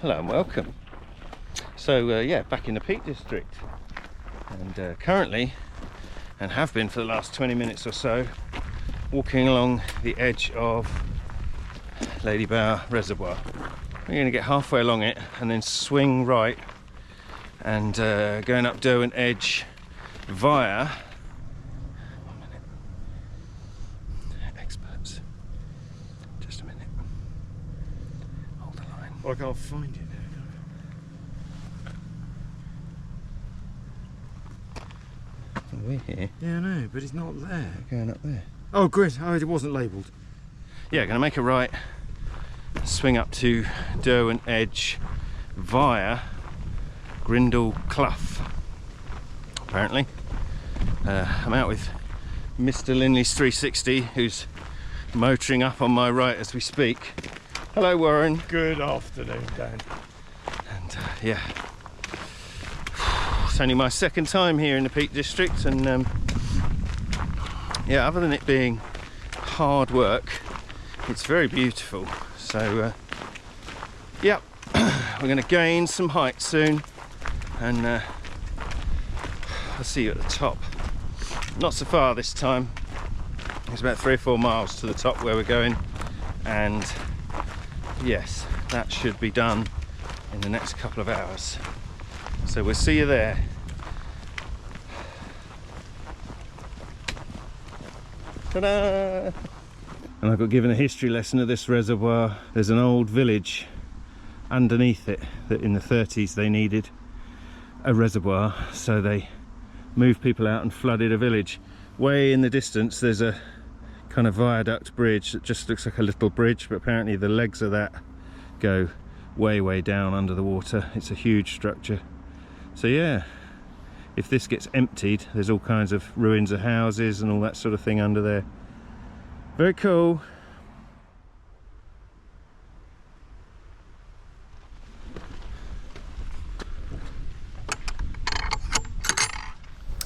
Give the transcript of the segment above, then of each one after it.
Hello and welcome. So yeah, back in the Peak District, and currently, and have been for the last 20 minutes or so, walking along the edge of Ladybower Reservoir. We're going to get halfway along it and then swing right and going up Derwent Edge via experts. Just a minute. Hold the line. Well, I can't find it now. We're here. Yeah, I know, but it's not there. We're going up there. Oh, good. Oh, it wasn't labelled. Yeah, going to make a right, swing up to Derwent Edge via Grindle Clough. Apparently, I'm out with Mr. Linley's 360, who's motoring up on my right as we speak. Hello, Warren. Good afternoon, Dan. And yeah, it's only my second time here in the Peak District, and yeah, other than it being hard work, it's very beautiful. So yeah, we're going to gain some height soon, and I'll see you at the top. Not so far this time. It's about 3 or 4 miles to the top where we're going, and yes, that should be done in the next couple of hours. So we'll see you there. Ta-da! And I got given a history lesson of this reservoir. There's an old village underneath it that in the 30s they needed a reservoir, so they moved people out and flooded a village. Way in the distance there's a kind of viaduct bridge that just looks like a little bridge, but apparently the legs of that go way down under the water. It's a huge structure. So yeah, if this gets emptied, there's all kinds of ruins of houses and all that sort of thing under there. Very cool.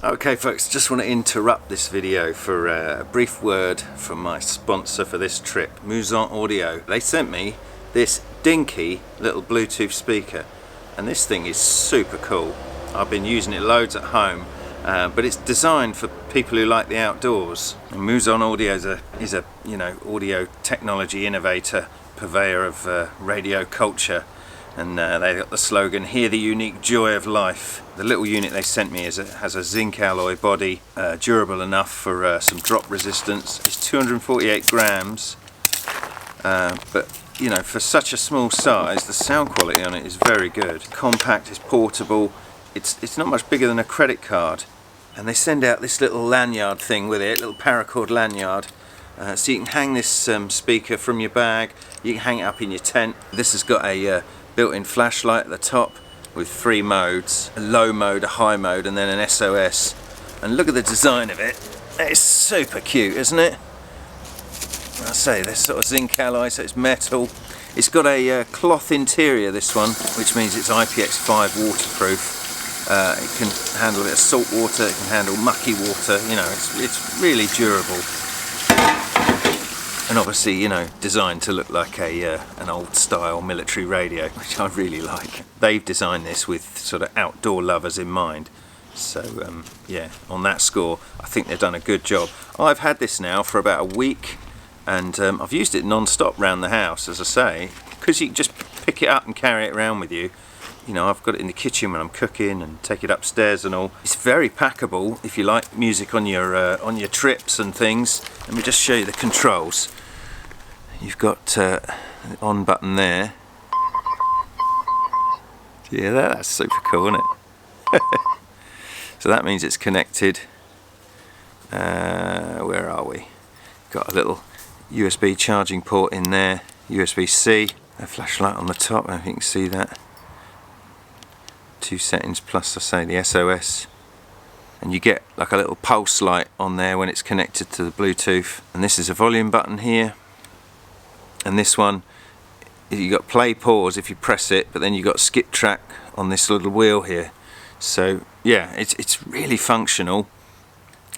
Okay folks, just want to interrupt this video for a brief word from my sponsor for this trip, Muzen Audio. They sent me this dinky little Bluetooth speaker, and this thing is super cool. I've been using it loads at home, but it's designed for people who like the outdoors. And Muon Audio is a you know, audio technology innovator, purveyor of radio culture, and they got the slogan, "Hear the unique joy of life." The little unit they sent me has a zinc alloy body, durable enough for some drop resistance. It's 248 grams, but you know, for such a small size, the sound quality on it is very good. Compact, it's portable. It's not much bigger than a credit card, and they send out this little lanyard thing with it, little paracord lanyard, so you can hang this speaker from your bag. You can hang it up in your tent. This has got a built-in flashlight at the top with 3 modes: a low mode, a high mode, and then an SOS. And look at the design of it. It's super cute, isn't it? I say, this sort of zinc alloy, so it's metal. It's got a cloth interior, this one, which means it's IPX5 waterproof. It can handle a bit of salt water, it can handle mucky water, you know, it's really durable. And obviously, you know, designed to look like an old style military radio, which I really like. They've designed this with sort of outdoor lovers in mind. So yeah, on that score, I think they've done a good job. I've had this now for about a week, and I've used it non-stop around the house, as I say, because you can just pick it up and carry it around with you. You know, I've got it in the kitchen when I'm cooking, and take it upstairs and all. It's very packable if you like music on your trips and things. Let me just show you the controls. You've got the on button there. Yeah, that's super cool, isn't it? So that means it's connected. Where are we? Got a little USB charging port in there, USB-C, a flashlight on the top, I don't know if you can see that. 2 settings plus, I say, the SOS. And you get like a little pulse light on there when it's connected to the Bluetooth. And this is a volume button here. And this one, you got play pause if you press it, but then you got skip track on this little wheel here. So yeah, it's really functional,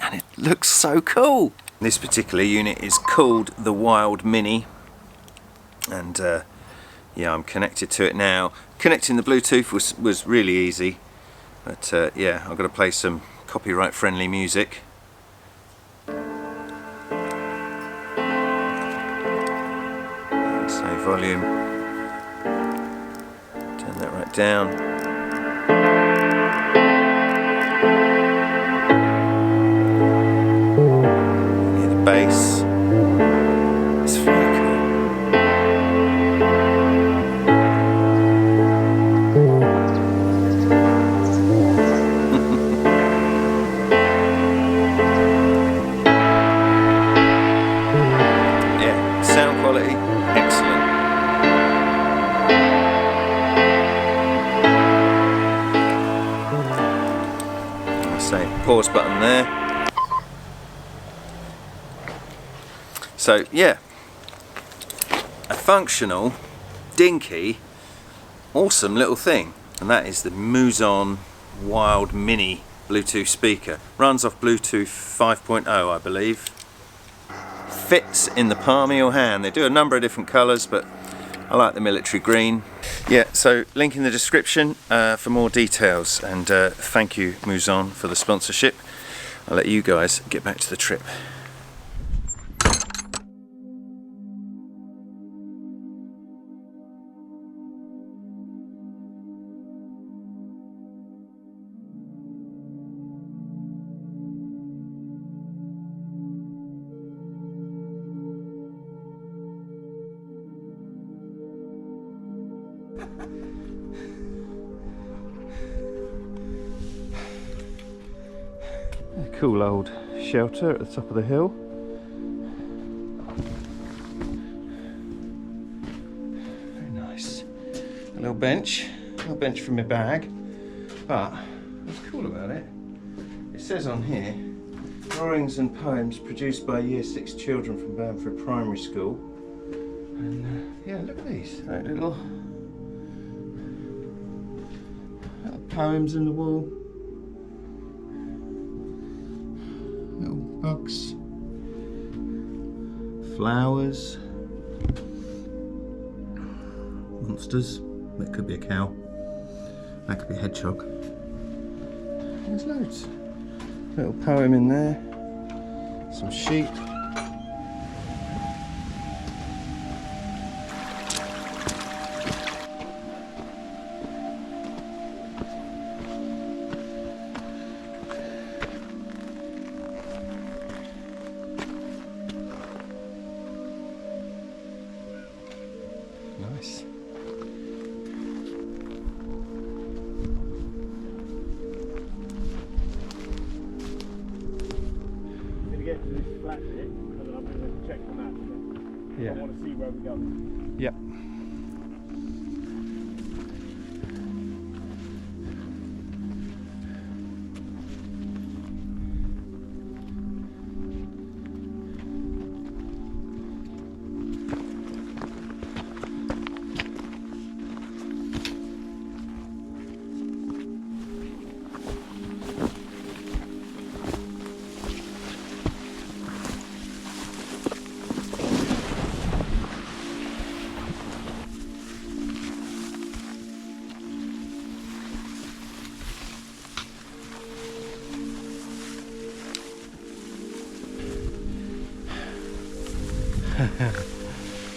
and it looks so cool. This particular unit is called the Wild Mini, and yeah, I'm connected to it now. Connecting the Bluetooth was really easy, but yeah, I've got to play some copyright friendly music. Say volume, turn that right down. Hear the bass. It's really cool. Yeah, sound quality, excellent. Say pause button there. So yeah, a functional, dinky, awesome little thing, and that is the Muon Wild Mini Bluetooth speaker. Runs off Bluetooth 5.0, I believe. Fits in the palm of your hand. They do a number of different colours, but I like the military green. Yeah, so link in the description for more details, and thank you Muzen for the sponsorship. I'll let you guys get back to the trip. A cool old shelter at the top of the hill. Very nice. A little bench for my bag. But what's cool about it, it says on here, drawings and poems produced by Year 6 children from Bamford Primary School. And yeah, look at these, like little poems in the wall. Little bugs, flowers, monsters. That could be a cow. That could be a hedgehog. There's loads. Little poem in there. Some sheep. Nice. I'm going to get to this flat bit, and then I'm going to check the map. Yeah. I want to see where we're going. Yep.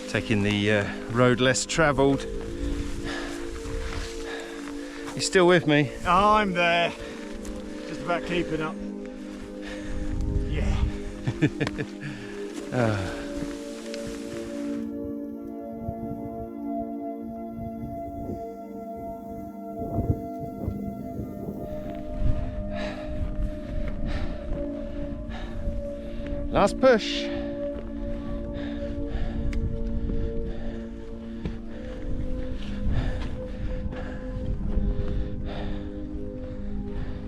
Taking the road less travelled. You still with me? I'm there. Just about keeping up. Yeah. Last push.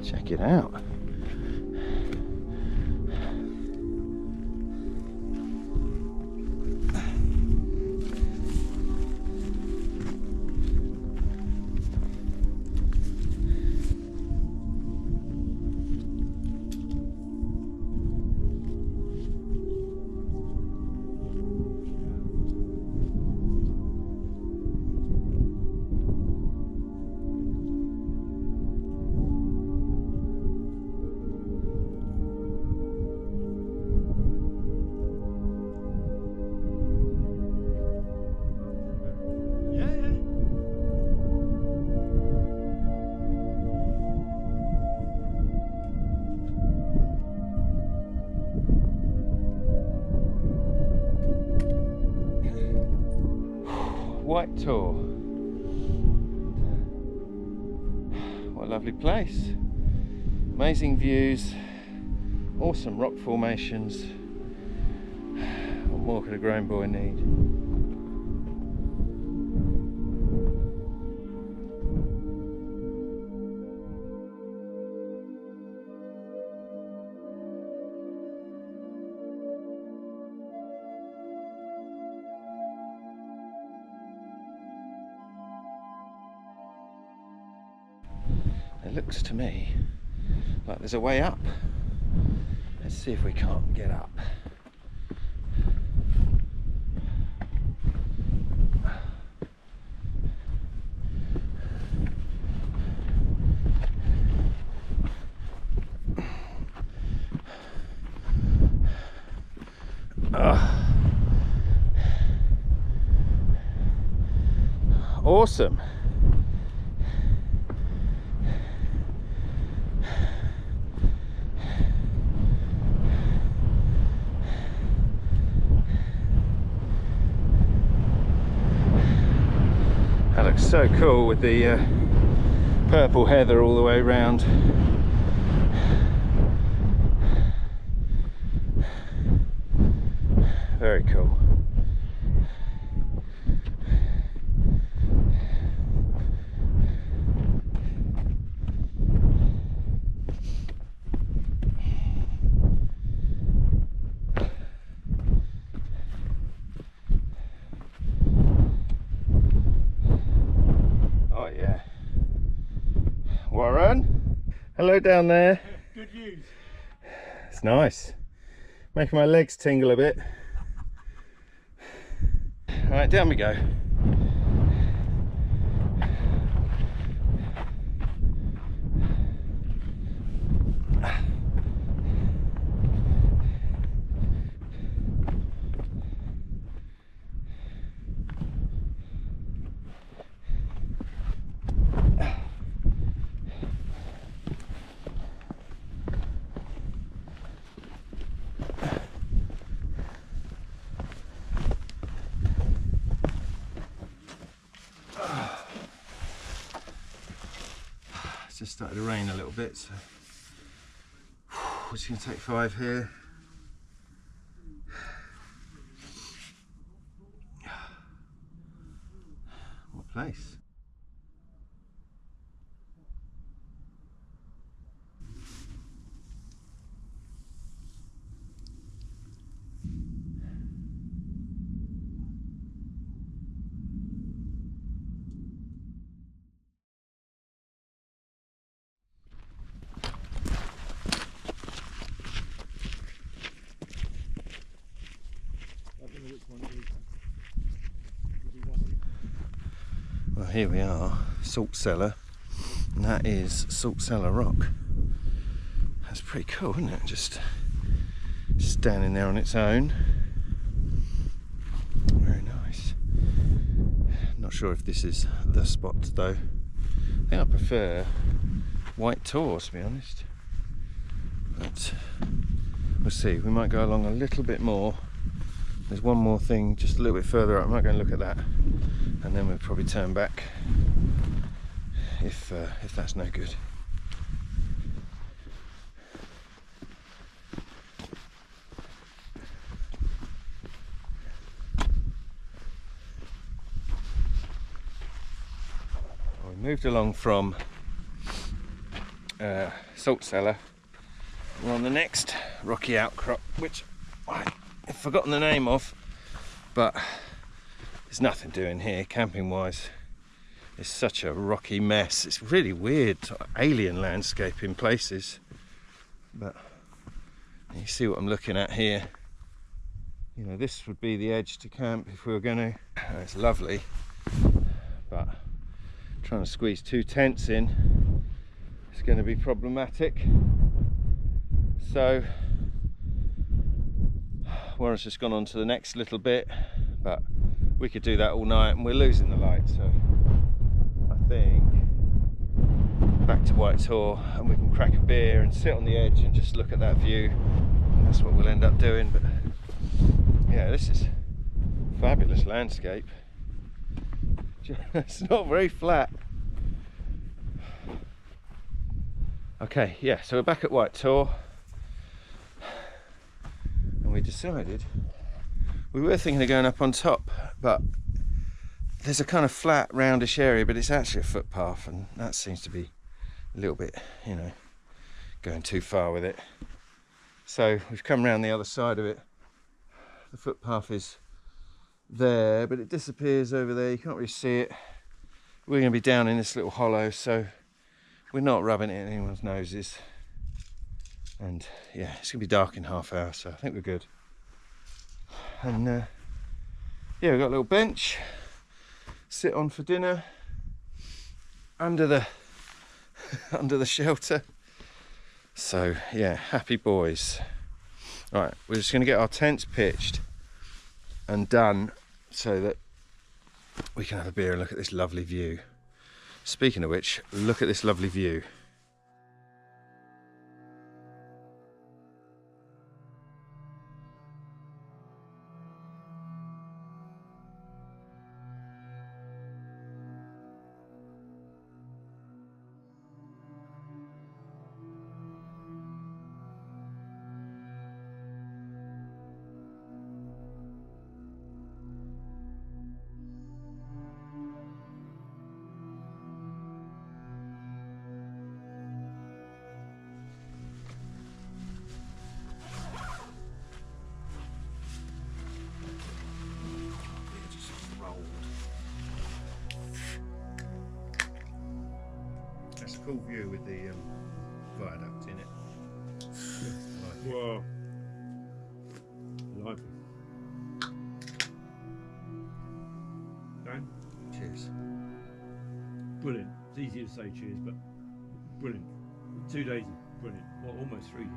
Check it out. White Tor. What a lovely place. Amazing views, awesome rock formations. What more could a grown boy need? It looks to me like there's a way up. Let's see if we can't get up. Awesome. That looks so cool with the purple heather all the way around. Very cool. Oh yeah. Warren, hello down there. Good views. It's nice. Making my legs tingle a bit. Alright, down we go. It's just started to rain a little bit, so we're just going to take 5 here. What place? Well, here we are, salt cellar, and that is salt cellar rock. That's pretty cool, isn't it? Just standing there on its own. Very nice. Not sure if this is the spot though. I think I prefer White Tor, to be honest. But we'll see. We might go along a little bit more. There's one more thing just a little bit further up. I might go and look at that, and then we'll probably turn back if that's no good. Well, we moved along from salt cellar. We're on the next rocky outcrop, which I've forgotten the name of, but there's nothing doing here camping wise. It's such a rocky mess. It's really weird, sort of alien landscape in places, but you see what I'm looking at here. You know, this would be the edge to camp if we were going to. It's lovely, but trying to squeeze 2 tents in is going to be problematic. So Warren's just gone on to the next little bit, but we could do that all night and we're losing the light, so I think back to White Tor and we can crack a beer and sit on the edge and just look at that view. And that's what we'll end up doing. But yeah, this is fabulous landscape. It's not very flat. Okay, yeah, so we're back at White Tor, and we decided we were thinking of going up on top, but there's a kind of flat roundish area, but it's actually a footpath, and that seems to be a little bit, you know, going too far with it. So we've come round the other side of it. The footpath is there, but it disappears over there. You can't really see it. We're going to be down in this little hollow, so we're not rubbing it in anyone's noses. And yeah, it's going to be dark in half hour, so I think we're good. And yeah, we've got a little bench, sit on for dinner under the under the shelter. So yeah, happy boys. Right, we're just going to get our tents pitched and done so that we can have a beer and look at this lovely view. Speaking of which, look at this lovely view. That's a cool view with the viaduct in it. Whoa. Lively. Dan? Cheers. Brilliant. It's easy to say cheers, but brilliant. 2 days of brilliant. Well, almost 3 days.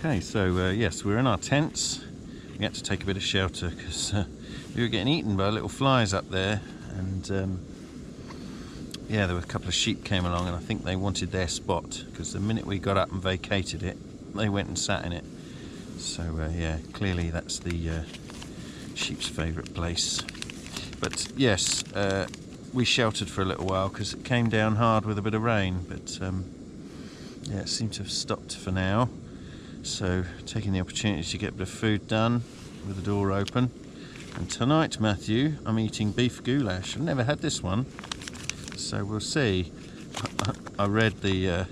Okay, so yes, we're in our tents. We had to take a bit of shelter because we were getting eaten by little flies up there, and yeah, there were a couple of sheep came along, and I think they wanted their spot because the minute we got up and vacated it, they went and sat in it. So yeah, clearly that's the sheep's favourite place. But yes, we sheltered for a little while because it came down hard with a bit of rain, but yeah, it seemed to have stopped for now. So taking the opportunity to get a bit of food done with the door open. And tonight, Matthew, I'm eating beef goulash. I've never had this one, so we'll see. I read the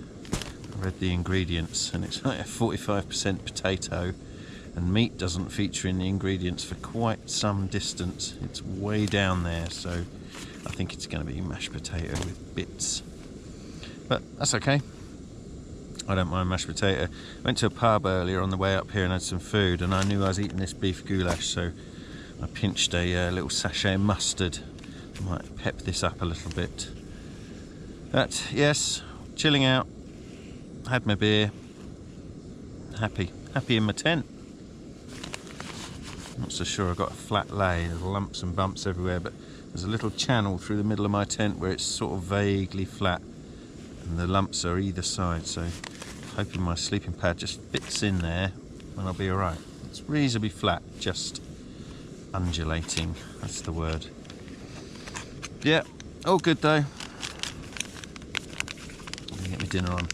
ingredients, and it's like a 45% potato, and meat doesn't feature in the ingredients for quite some distance. It's way down there, so I think it's going to be mashed potato with bits. But that's okay. I don't mind mashed potato. Went to a pub earlier on the way up here and had some food, and I knew I was eating this beef goulash, so I pinched a little sachet of mustard. I might pep this up a little bit. But yes, chilling out, had my beer, happy in my tent. Not so sure I got a flat lay, there's lumps and bumps everywhere, but there's a little channel through the middle of my tent where it's sort of vaguely flat, and the lumps are either side, so hoping my sleeping pad just fits in there and I'll be alright. It's reasonably flat, just undulating, that's the word. Yeah, all good though. Let me get my dinner on.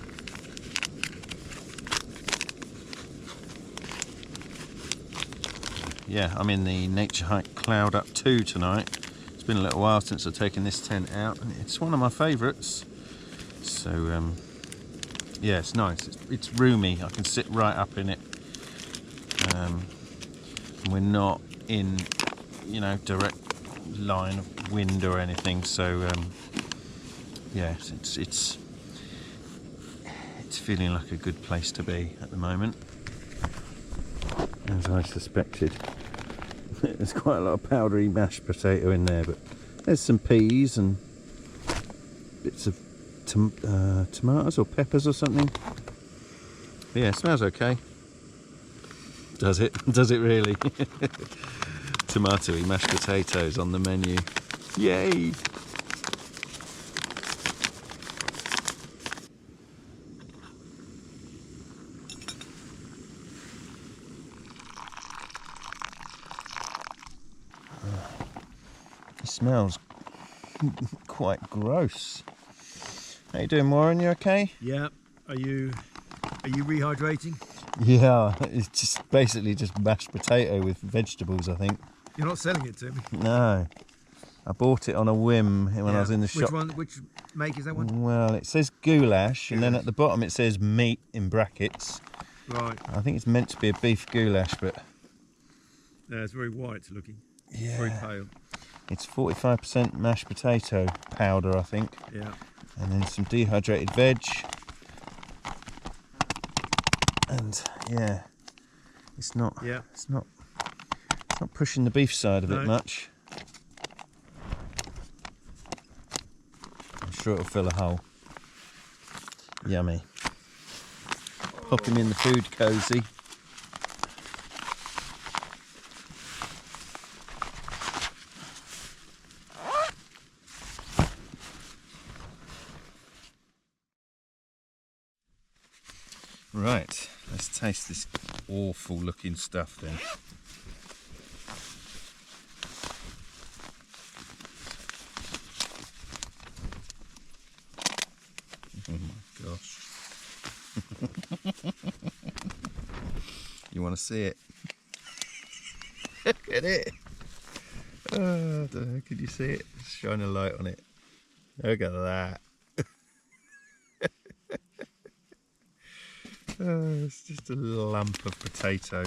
Yeah, I'm in the Nature Hike Cloud Up 2 tonight. It's been a little while since I've taken this tent out, and it's one of my favourites. So yeah, it's nice. It's roomy. I can sit right up in it. And we're not in, you know, direct line of wind or anything. So yeah, it's feeling like a good place to be at the moment. As I suspected, there's quite a lot of powdery mashed potato in there, but there's some peas and bits of tomatoes or peppers or something. But yeah, it smells okay. Does it? Does it really? Tomatoey mashed potatoes on the menu. Yay! It smells quite gross. How you doing, Muon? You okay? Yeah. Are you rehydrating? Yeah, it's just basically just mashed potato with vegetables, I think. You're not selling it to me. No, I bought it on a whim when I was in the shop. Which one? Which make is that one? Well, it says goulash, and then at the bottom it says meat in brackets. Right. I think it's meant to be a beef goulash, but Yeah, it's very white looking. yeah, Very pale. it's 45% mashed potato powder, I think. Yeah. And then some dehydrated veg. And yeah, it's not pushing the beef side of it much. I'm sure it'll fill a hole. Yummy. Pop him in the food cozy. Right, let's taste this awful looking stuff then. Oh my gosh. You want to see it? Look at it. Oh, I don't know, can you see it? Shine a light on it. Look at that. Oh, it's just a lump of potato.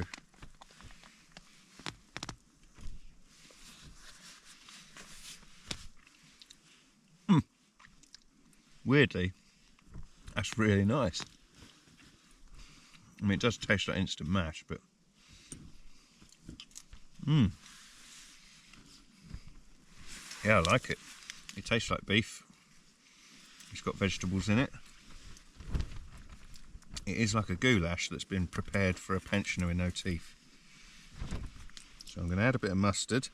Weirdly, that's really nice. I mean, it does taste like instant mash, but yeah, I like it. It tastes like beef. It's got vegetables in it. It is like a goulash that's been prepared for a pensioner with no teeth. So I'm going to add a bit of mustard.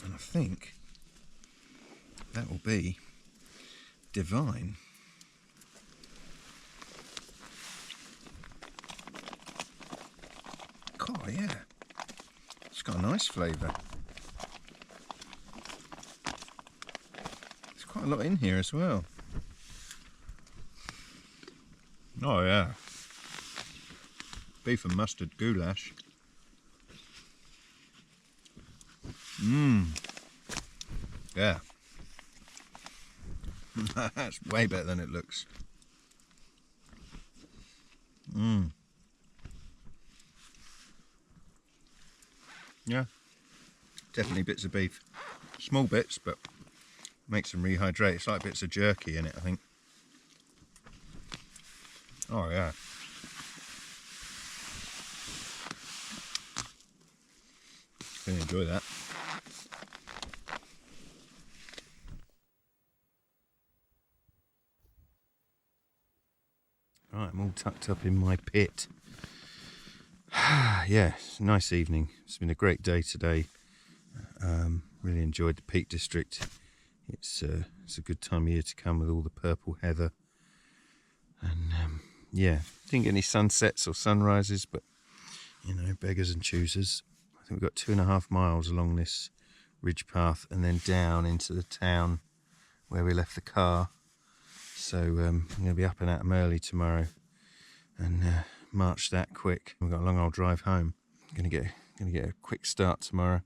And I think that will be divine. Oh yeah, it's got a nice flavour. There's quite a lot in here as well. Oh yeah, beef and mustard goulash. Yeah. That's way better than it looks. Yeah, definitely bits of beef. Small bits, but makes them rehydrate. It's like bits of jerky in it, I think. Oh yeah. Really enjoy that. Right, I'm all tucked up in my pit. Yeah, it's a nice evening. It's been a great day today. Really enjoyed the Peak District. It's a good time of year to come with all the purple heather. And yeah, didn't get any sunsets or sunrises, but you know, beggars and choosers. I think we've got 2.5 miles along this ridge path and then down into the town where we left the car. So I'm going to be up and at 'em early tomorrow and march that quick. We've got a long old drive home. Going to get a quick start tomorrow.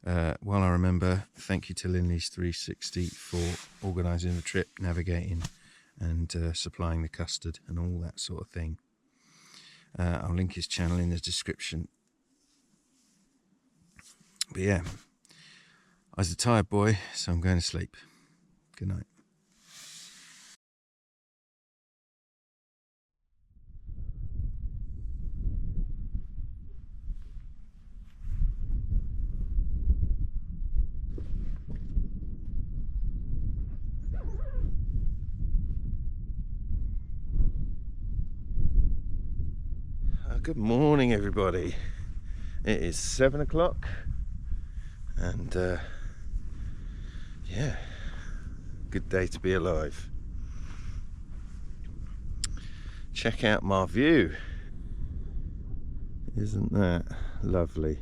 While I remember, thank you to Linley's 360 for organising the trip, navigating and supplying the custard and all that sort of thing. I'll link his channel in the description. But yeah, I was a tired boy, so I'm going to sleep. Good night. Good morning, everybody. It is 7 o'clock, and yeah, good day to be alive. Check out my view. Isn't that lovely?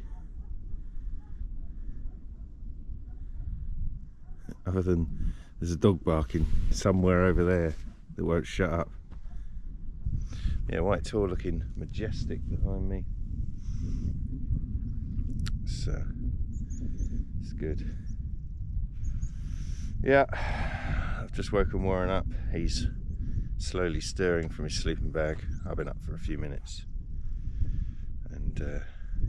Other than there's a dog barking somewhere over there that won't shut up. Yeah, Whitehall looking majestic behind me. So it's good. Yeah, I've just woken Warren up. He's slowly stirring from his sleeping bag. I've been up for a few minutes, and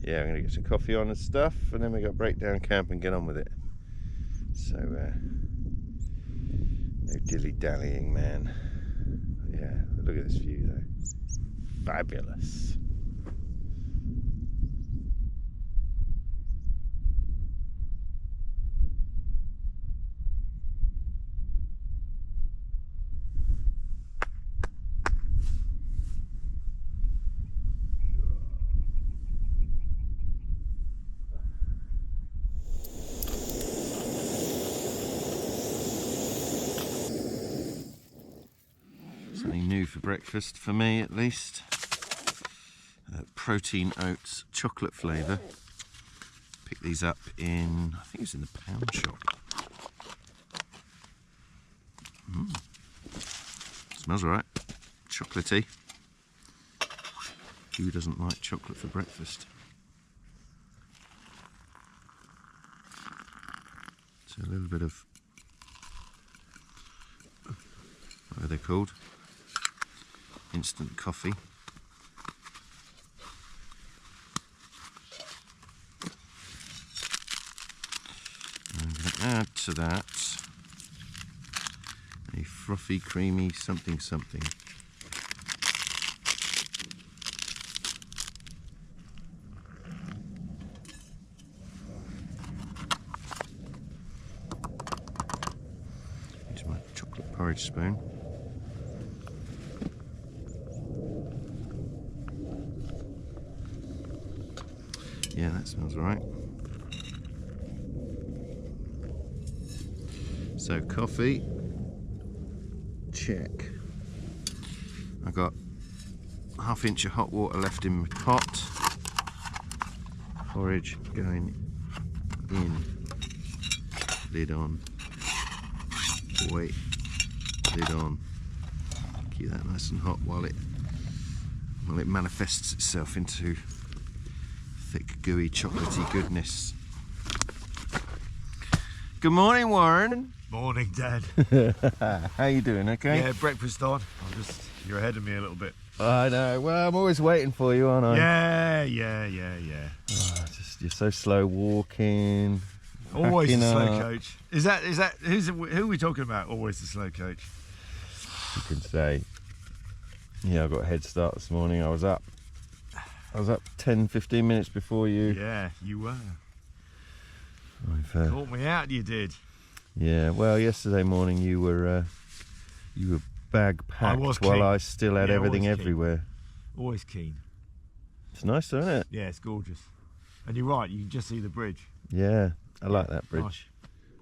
yeah, I'm gonna get some coffee on and stuff, and then we got to break down camp and get on with it. So no dilly-dallying, man. Yeah, look at this view though. Fabulous. Something new for breakfast, for me at least. Protein oats, chocolate flavour. Picked these up in, I think it was in the pound shop. Smells alright. Chocolatey. Who doesn't like chocolate for breakfast? So a little bit of, what are they called? Instant coffee. I'm going to add to that a frothy, creamy something something. Here's my chocolate porridge spoon. Yeah, that smells alright. So coffee, check. I got ½ inch of hot water left in my pot. Porridge going in. Lid on. Wait. Lid on. Keep that nice and hot while it manifests itself into thick, gooey, chocolatey goodness. Good morning, Warren. Morning, Dad. How you doing? Okay. Yeah, breakfast on. You're ahead of me a little bit. I know. Well, I'm always waiting for you, aren't I? Yeah. Oh, you're so slow walking. Always the packing slow up. coach. Is that who are we talking about? Always the slow coach. You can say. Yeah, I got a head start this morning. I was up 10-15 minutes before you. Yeah, you were. I've, Caught me out, you did. yeah, well, yesterday morning you were bag packed while I still had everything everywhere. Always keen. It's nice, though, isn't it? Yeah, it's gorgeous. And you're right, you can just see the bridge. Yeah, I like that bridge.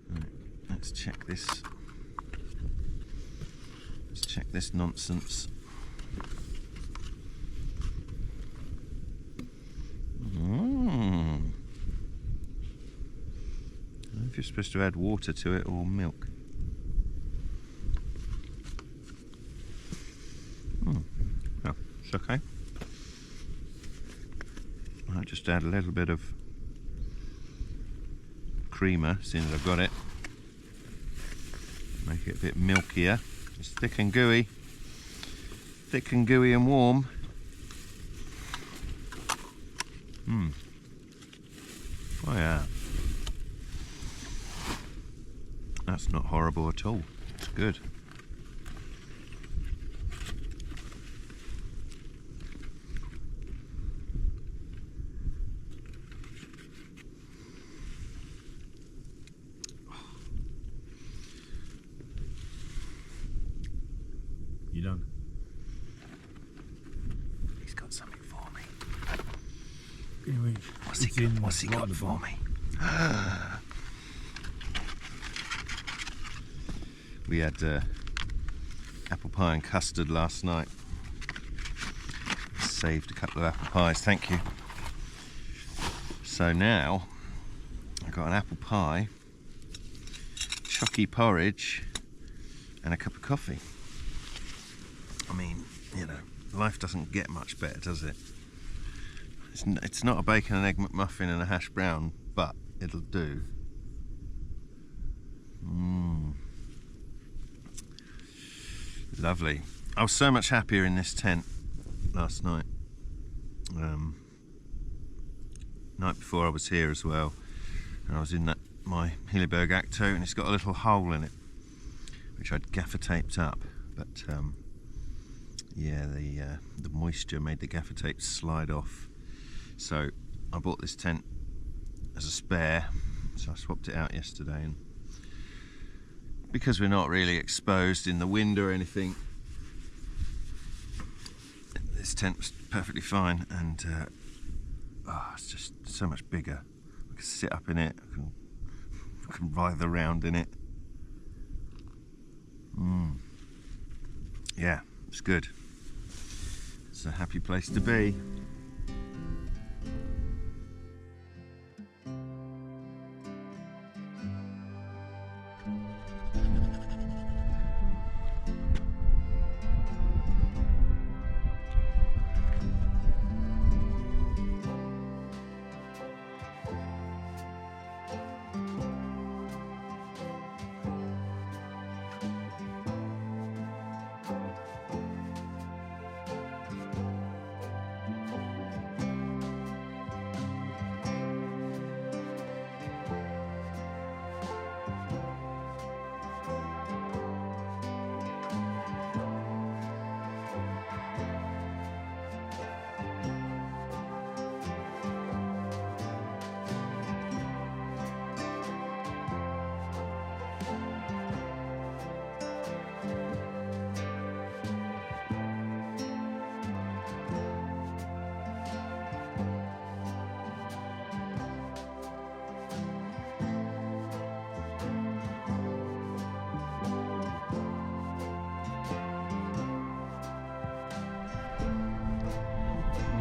Nice. Right, let's check this. Let's check this nonsense. I don't know if you're supposed to add water to it or milk. Oh, it's okay. I'll just add a little bit of creamer, seeing as I've got it. Make it a bit milkier. It's thick and gooey. Thick and gooey and warm. Oh yeah. That's not horrible at all. It's good. You done? He's got something for me. Anyway, what's he got for me? We had apple pie and custard last night. Saved a couple of apple pies, thank you. So now I've got an apple pie, chocky porridge, and a cup of coffee. I mean, you know, life doesn't get much better, does it? It's not a bacon and egg McMuffin and a hash brown, but it'll do. Lovely. I was so much happier in this tent last night. Night before I was here as well, and I was in my Hilleberg Acto, and it's got a little hole in it which I'd gaffer taped up, but yeah, the moisture made the gaffer tape slide off. So I bought this tent as a spare, so I swapped it out yesterday, and because we're not really exposed in the wind or anything, this tent was perfectly fine, and it's just so much bigger. I can sit up in it, I can writhe around in it. Yeah, it's good. It's a happy place to be.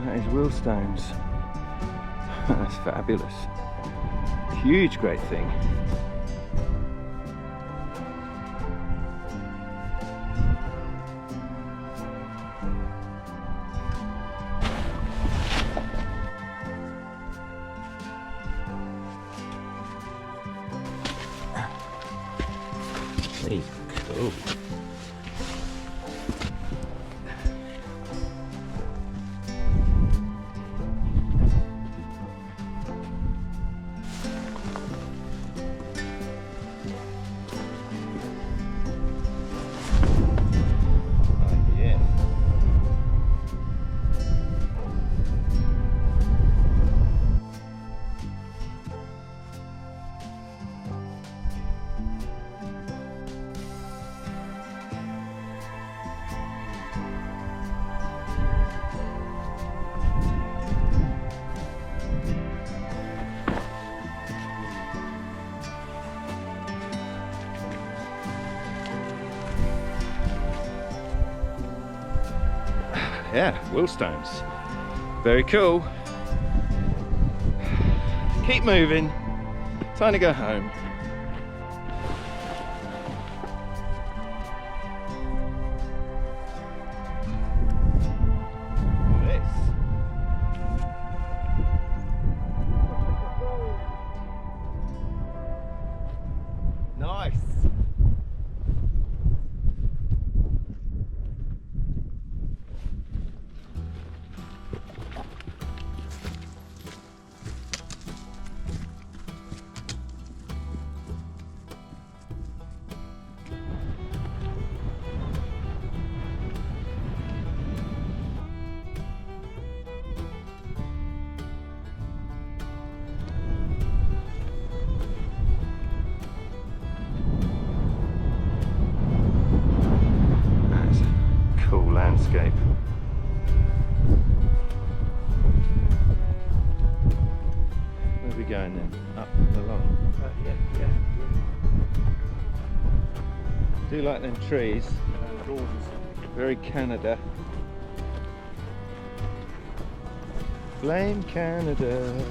That is Willstones. That's fabulous. Huge, great thing. Hey, cool. Yeah, Willstones. Very cool. Keep moving. Time to go home. Nice. Landscape. going then? Up along? Yeah. Do like them trees. Gorgeous. Very Canada. Blame Canada.